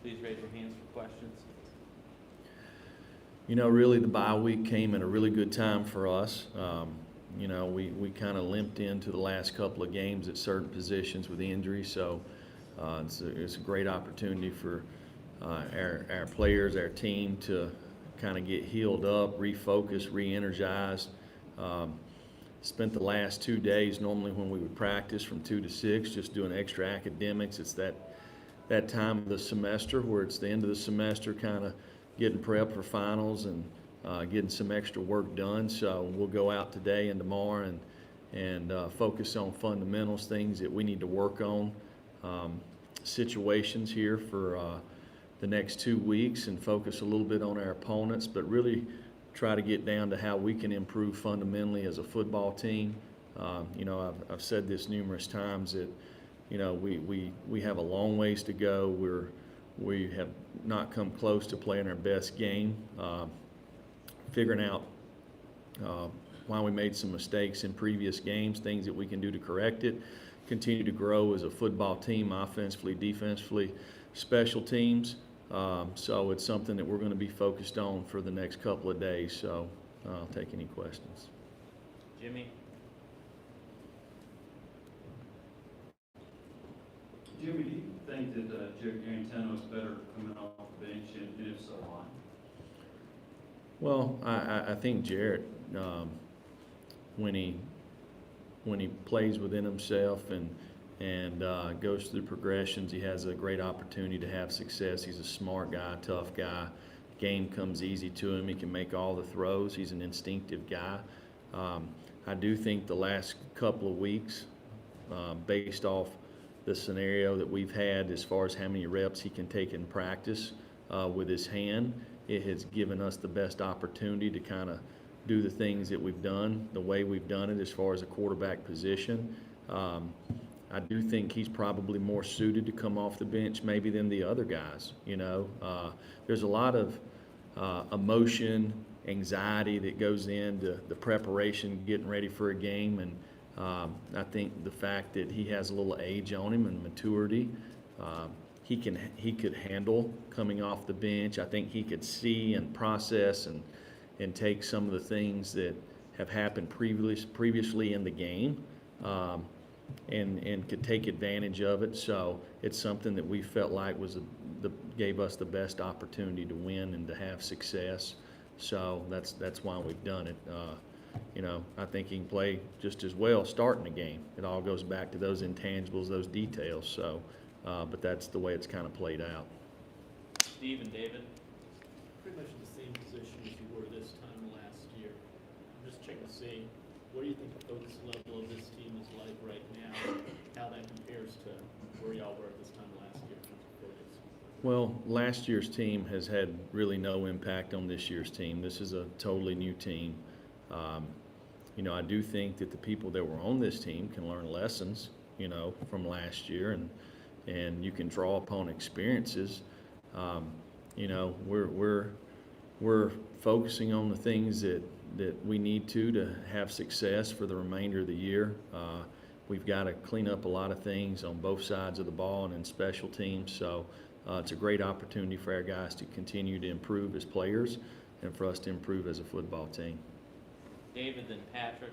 please raise your hands for questions. You know, really the bye week came at a really good time for us. You know, we kind of limped into the last couple of games at certain positions with injuries, so it's a great opportunity for our players, our team to kind of get healed up, refocus, re-energized. Spent the last 2 days normally when we would practice from 2 to 6 just doing extra academics. It's that time of the semester where it's the end of the semester, kind of getting prep for finals and getting some extra work done. So we'll go out today and tomorrow and focus on fundamentals, things that we need to work on, situations here for the next 2 weeks, and focus a little bit on our opponents, but really try to get down to how we can improve fundamentally as a football team. You know, I've said this numerous times that, you know, we have a long ways to go. We have not come close to playing our best game. Figuring out why we made some mistakes in previous games, things that we can do to correct it, continue to grow as a football team, offensively, defensively, special teams. So it's something that we're going to be focused on for the next couple of days. So I'll take any questions. Jimmy? Jimmy, do you think that Jerry Garantano is better coming off the bench, and if so, why? Well, I think Jarrett, when he plays within himself and goes through progressions, he has a great opportunity to have success. He's a smart guy, tough guy. Game comes easy to him. He can make all the throws. He's an instinctive guy. I do think the last couple of weeks, based off the scenario that we've had as far as how many reps he can take in practice with his hand, it has given us the best opportunity to kind of do the things that we've done, the way we've done it as far as a quarterback position. I do think he's probably more suited to come off the bench maybe than the other guys. You know, there's a lot of emotion, anxiety that goes into the preparation, getting ready for a game, and I think the fact that he has a little age on him and maturity, he could handle coming off the bench. I think he could see and process and take some of the things that have happened previously in the game, and could take advantage of it. So it's something that we felt like gave us the best opportunity to win and to have success. So that's why we've done it. You know, I think he can play just as well starting the game. It all goes back to those intangibles, those details. So, but that's the way it's kind of played out. Steve and David? Pretty much in the same position as you were this time last year. I'm just checking to see, what do you think the focus level of this team is like right now? How that compares to where y'all were at this time last year in terms of focus? Well, last year's team has had really no impact on this year's team. This is a totally new team. You know, I do think that the people that were on this team can learn lessons, you know, from last year, and you can draw upon experiences. You know, we're focusing on the things that we need to have success for the remainder of the year. We've got to clean up a lot of things on both sides of the ball and in special teams. So it's a great opportunity for our guys to continue to improve as players and for us to improve as a football team. David, then Patrick.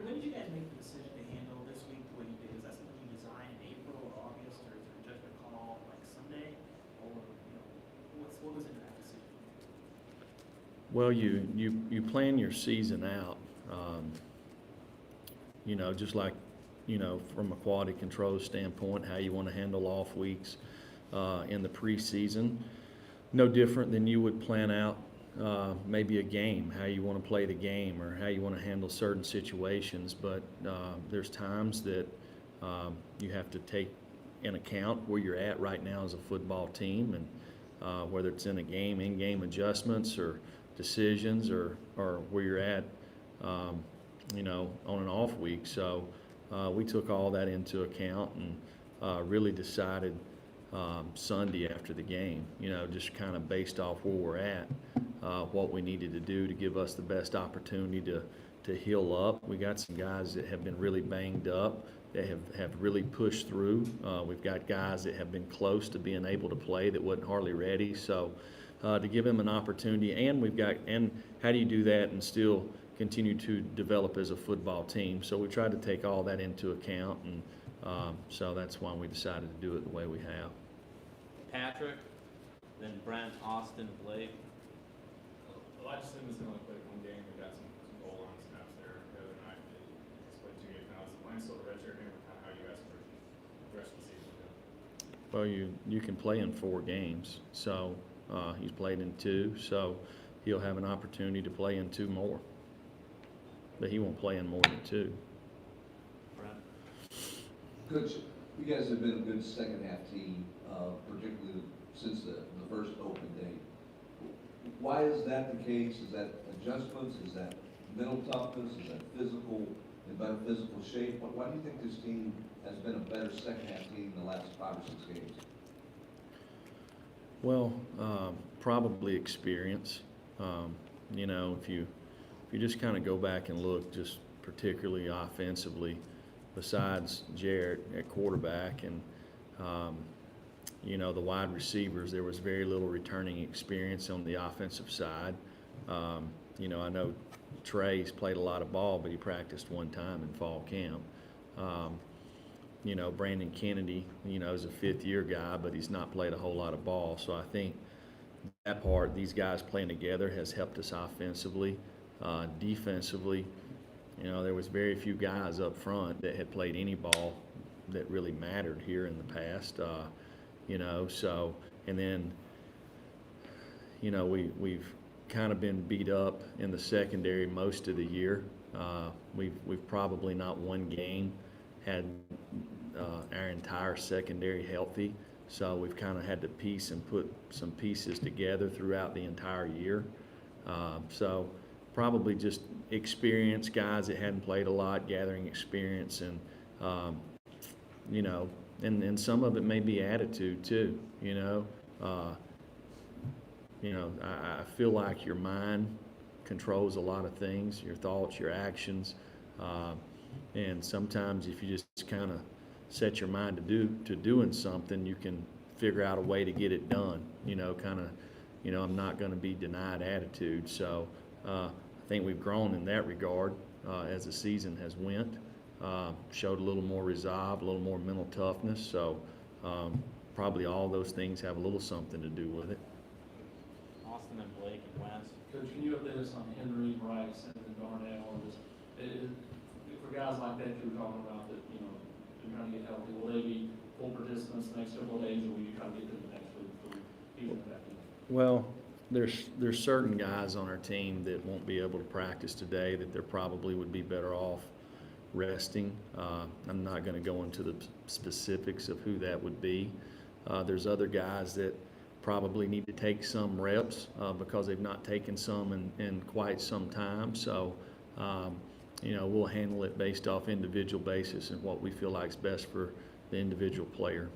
When did you guys make the decision to handle this week the way you did? Is that something you designed in April or August, or is there a judgment call like Sunday, or you know, what goes into that decision? Well, you plan your season out, you know, just like, you know, from a quality control standpoint, how you want to handle off weeks in the preseason. No different than you would plan out maybe a game, how you want to play the game or how you want to handle certain situations. But there's times that you have to take in account where you're at right now as a football team, and whether it's in a game, in-game adjustments or decisions, or where you're at, you know, on an off week. So we took all that into account and really decided Sunday after the game, you know, just kind of based off where we're at, what we needed to do to give us the best opportunity to heal up. We got some guys that have been really banged up have really pushed through. We've got guys that have been close to being able to play that wasn't hardly ready. So to give them an opportunity, and how do you do that and still continue to develop as a football team? So we tried to take all that into account, and so that's why we decided to do it the way we have. Patrick, then Brent, Austin, Blake. Elijah Simmons only played one game. We got some goal line snaps there the other night. He's played 2 games now. Is Lance still a redshirt game, or how you guys approach the rest of the season? Well, you can play in 4 games, so he's played in 2, so he'll have an opportunity to play in 2 more. But he won't play in more than 2. Brent. Coach, you guys have been a good second half team, particularly since the first open day. Why is that the case? Is that adjustments? Is that mental toughness? Is that in better physical shape? Why do you think this team has been a better second half team in the last 5 or 6 games? Well, probably experience. If you just kind of go back and look, just particularly offensively, besides Jarrett at quarterback and the wide receivers, there was very little returning experience on the offensive side. I know Trey's played a lot of ball, but he practiced 1 time in fall camp. Brandon Kennedy, is a 5th-year guy, but he's not played a whole lot of ball. So I think that part, these guys playing together, has helped us offensively. Defensively, there was very few guys up front that had played any ball that really mattered here in the past. So, and then, we've kind of been beat up in the secondary most of the year. We've probably not one game had our entire secondary healthy, so we've kind of had to piece and put some pieces together throughout the entire year. So probably just experience, guys that hadn't played a lot, gathering experience, and and some of it may be attitude too. I feel like your mind controls a lot of things, your thoughts, your actions, and sometimes if you just kind of set your mind to doing something, you can figure out a way to get it done. I'm not going to be denied attitude. So I think we've grown in that regard as the season has went. Showed a little more resolve, a little more mental toughness. So probably all those things have a little something to do with it. Austin and Blake and Wes. Coach, can you update us on Henry, Rice, and then Darnell? And just, for guys like that you were talking about that, they're trying to get healthy, will they be full participants the next several days, or will you try to get them the next week for people back in? Well, there's certain guys on our team that won't be able to practice today that there probably would be better off resting. I'm not going to go into the specifics of who that would be. There's other guys that probably need to take some reps because they've not taken some in quite some time. So, we'll handle it based off individual basis and what we feel like is best for the individual player.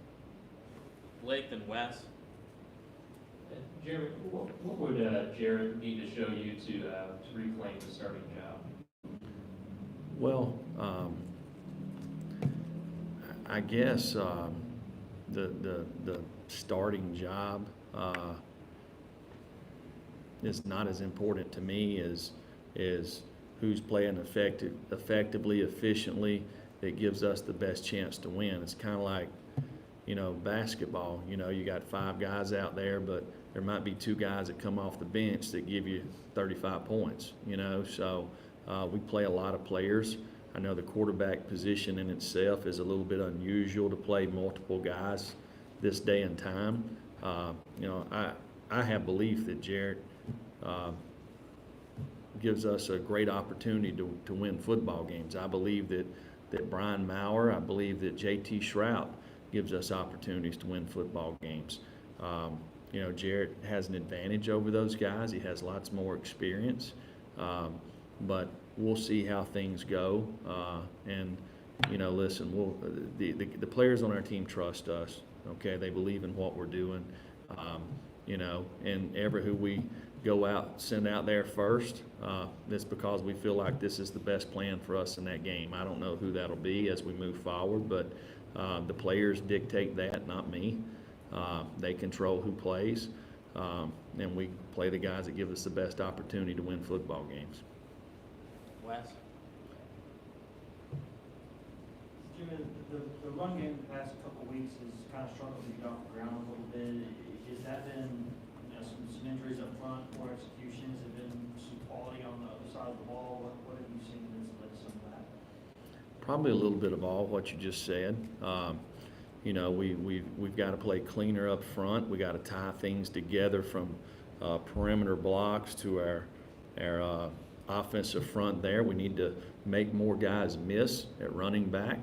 Blake, then Wes. Jeremy, what would Jared need to show you to reclaim the starting job? Well, I guess the starting job is not as important to me as who's playing effectively, efficiently, that gives us the best chance to win. It's kind of like, basketball. You got 5 guys out there, but there might be 2 guys that come off the bench that give you 35 points, So we play a lot of players. I know the quarterback position in itself is a little bit unusual to play multiple guys this day and time. I have belief that Jarrett gives us a great opportunity to win football games. I believe that Brian Maurer, I believe that J.T. Shrout gives us opportunities to win football games. Jarrett has an advantage over those guys. He has lots more experience. But we'll see how things go. Listen, the players on our team trust us. Okay, they believe in what we're doing. you know, and ever who we send out there first, that's because we feel like this is the best plan for us in that game. I don't know who that'll be as we move forward, but the players dictate that, not me. They control who plays, and we play the guys that give us the best opportunity to win football games. Wes? Jimmy, the run game the past couple of weeks has kind of struggled to get off the ground a little bit. Has that been, you know, some injuries up front, poor execution? Has it been some quality on the other side of the ball? What have you seen that's led to some of that? Probably a little bit of all what you just said. You know, we've got to play cleaner up front. We got to tie things together from perimeter blocks to our offensive front there. We need to make more guys miss at running back.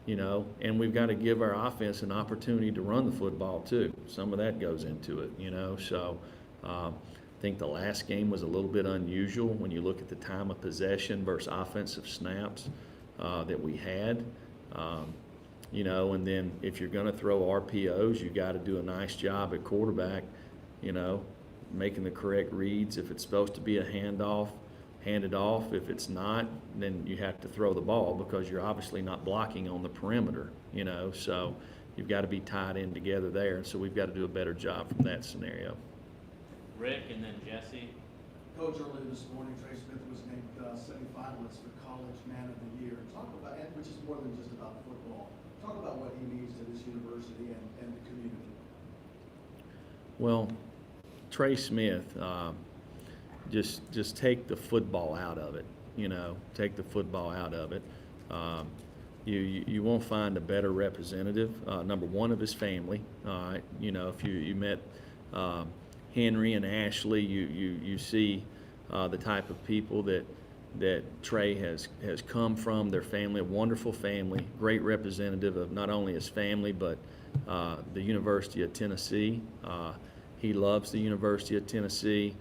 You know, and we've got to give our offense an opportunity to run the football too. Some of that goes into it, you know. So I think the last game was a little bit unusual when you look at the time of possession versus offensive snaps that we had. You know, and then if you're going to throw RPOs, you got to do a nice job at quarterback, you know, making the correct reads. If it's supposed to be a handoff, hand it off. If it's not, then you have to throw the ball because you're obviously not blocking on the perimeter, you know. So you've got to be tied in together there. And so we've got to do a better job from that scenario. Rick and then Jesse. Coach, earlier this morning, Trey Smith was named semifinalist for College Man of the Year. Talk about, which is more than just about football. Talk about what he means to this university and the community. Well, Trey Smith, just take the football out of it. You know, take the football out of it. You won't find a better representative. Number one, of his family. You know, if you met Henry and Ashley, you see the type of people that Trey has come from, their family, a wonderful family, great representative of not only his family but the University of Tennessee. He loves the University of Tennessee.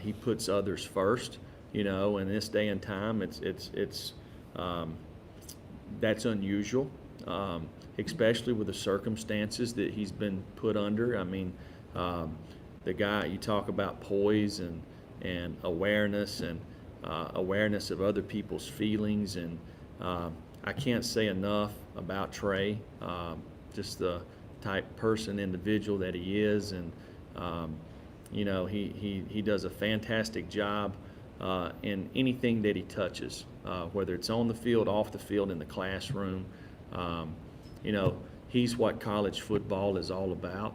He puts others first. You know, in this day and time, that's unusual, especially with the circumstances that he's been put under. I mean, the guy, you talk about poise and awareness and awareness of other people's feelings, and I can't say enough about Trey, just the type person, individual that he is, and you know, he does a fantastic job in anything that he touches, whether it's on the field, off the field, in the classroom. You know, he's what college football is all about.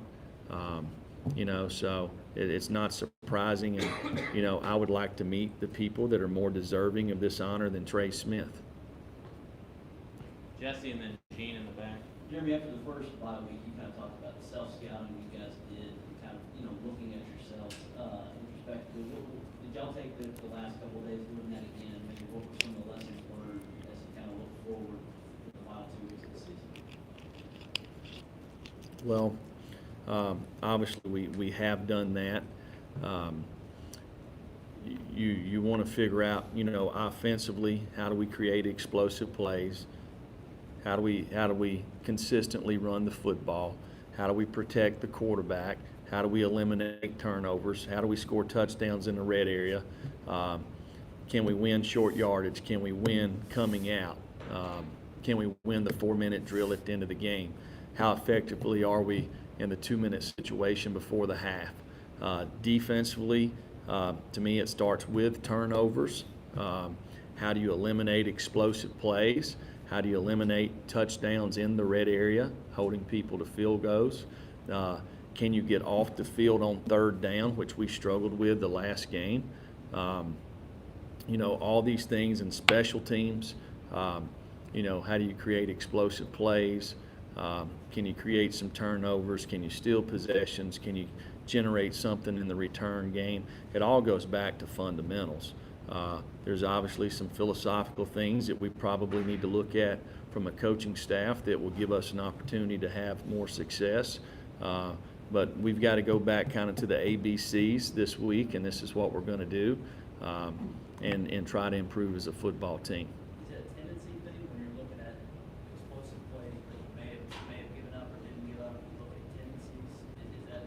You know, so it's not surprising, and you know, I would like to meet the people that are more deserving of this honor than Trey Smith. Jesse and then Gene in the back. Jeremy, after the first bye week, you kind of talked about the self-scouting you guys did, and kind of, you know, looking at yourselves in respect to, did y'all take the last couple of days doing that again? Maybe what were some of the lessons learned as you kind of look forward to the final 2 weeks of the season? Well, obviously we have done that. You want to figure out, you know, offensively, how do we create explosive plays? How do we consistently run the football? How do we protect the quarterback? How do we eliminate turnovers? How do we score touchdowns in the red area? Can we win short yardage? Can we win coming out? Can we win the 4-minute drill at the end of the game? How effectively are we in the 2-minute situation before the half? Defensively, to me, it starts with turnovers. How do you eliminate explosive plays? How do you eliminate touchdowns in the red area, holding people to field goals? Can you get off the field on 3rd down, which we struggled with the last game? You know, all these things in special teams. You know, how do you create explosive plays? Can you create some turnovers? Can you steal possessions? Can you generate something in the return game? It all goes back to fundamentals. There's obviously some philosophical things that we probably need to look at from a coaching staff that will give us an opportunity to have more success. But we've got to go back kind of to the ABCs this week, and this is what we're going to do, and try to improve as a football team. Is it a tendency thing when you're looking at explosive plays that you may have given up or didn't give up? You look at tendencies. Is that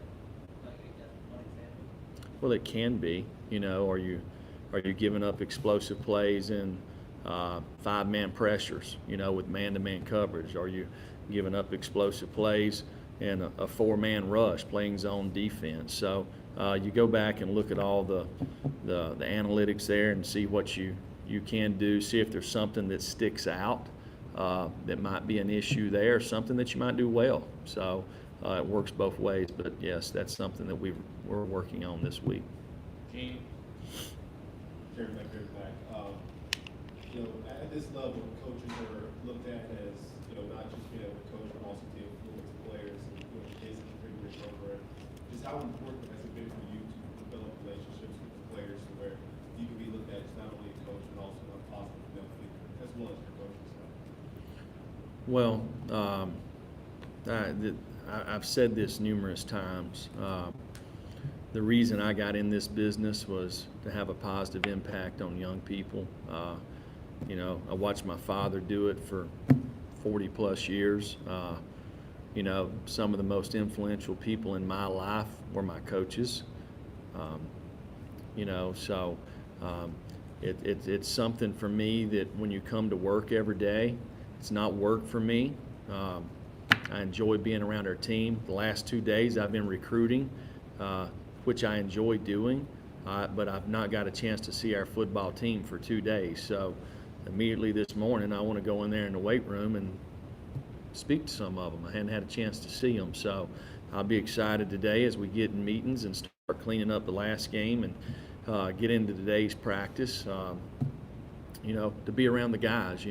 Well, it can be. Are you giving up explosive plays in 5-man pressures, with man-to-man coverage? Are you giving up explosive plays in a 4-man rush, playing zone defense? So you go back and look at all the analytics there and see what you can do, see if there's something that sticks out that might be an issue there, something that you might do well. So it works both ways, but yes, that's something that we're working on this week. Gene? Jeremy Pruitt. At this level, coaches are looked at as, not just being able to coach, but also to influence players and, basically bring your over. Just how important has it been for you to develop relationships with the players to where you can be looked at as not only a coach, but also a positive benefit, as well as your coaching staff? Well, I've said this numerous times. The reason I got in this business was to have a positive impact on young people. I watched my father do it for 40 plus years. Some of the most influential people in my life were my coaches. It's something for me that when you come to work every day, it's not work for me. I enjoy being around our team. The last 2 days I've been recruiting, which I enjoy doing, but I've not got a chance to see our football team for 2 days. So immediately this morning, I want to go in there in the weight room and speak to some of them. I hadn't had a chance to see them. So I'll be excited today as we get in meetings and start cleaning up the last game and get into today's practice. To be around the guys,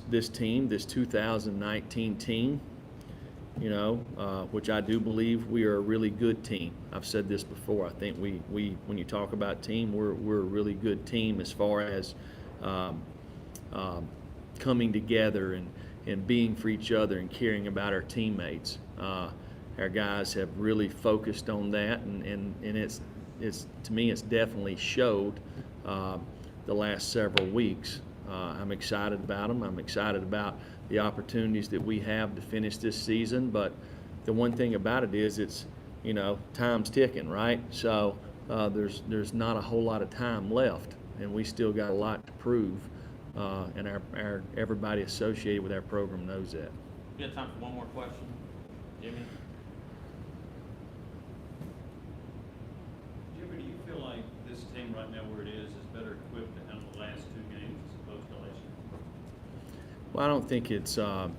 this team, this 2019 team, which I do believe we are a really good team. I've said this before. I think we when you talk about team, we're a really good team as far as coming together and being for each other and caring about our teammates. Our guys have really focused on that, and it's to me, it's definitely showed the last several weeks. I'm excited about them. I'm excited about the opportunities that we have to finish this season. But the one thing about it is it's, time's ticking, right? So there's not a whole lot of time left, and we still got a lot to prove. And our everybody associated with our program knows that. We got time for one more question. Jimmy? Jimmy, do you feel like this team right now where it is better equipped to handle the last 2 games as opposed to last year? Well, I don't think it's. I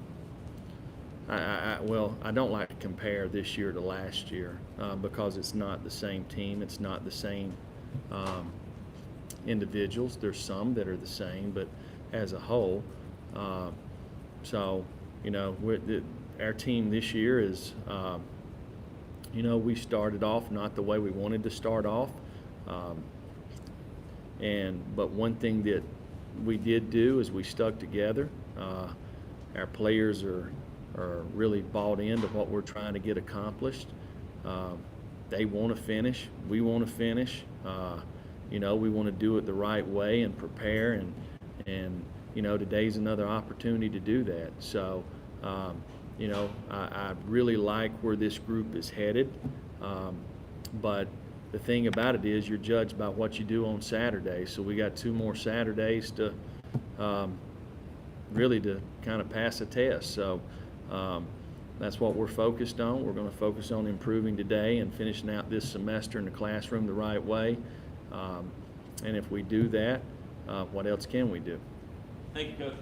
don't like to compare this year to last year because it's not the same team. It's not the same individuals. There's some that are the same, but as a whole, our team this year is. We started off not the way we wanted to start off, but one thing that we did do is we stuck together. Our players are really bought into what we're trying to get accomplished. They want to finish. We want to finish. We want to do it the right way and prepare. And today's another opportunity to do that. So, I really like where this group is headed. But the thing about it is you're judged by what you do on Saturday. So we got 2 more Saturdays to really to kind of pass a test. So that's what we're focused on. We're going to focus on improving today and finishing out this semester in the classroom the right way. And if we do that, what else can we do? Thank you, Coach.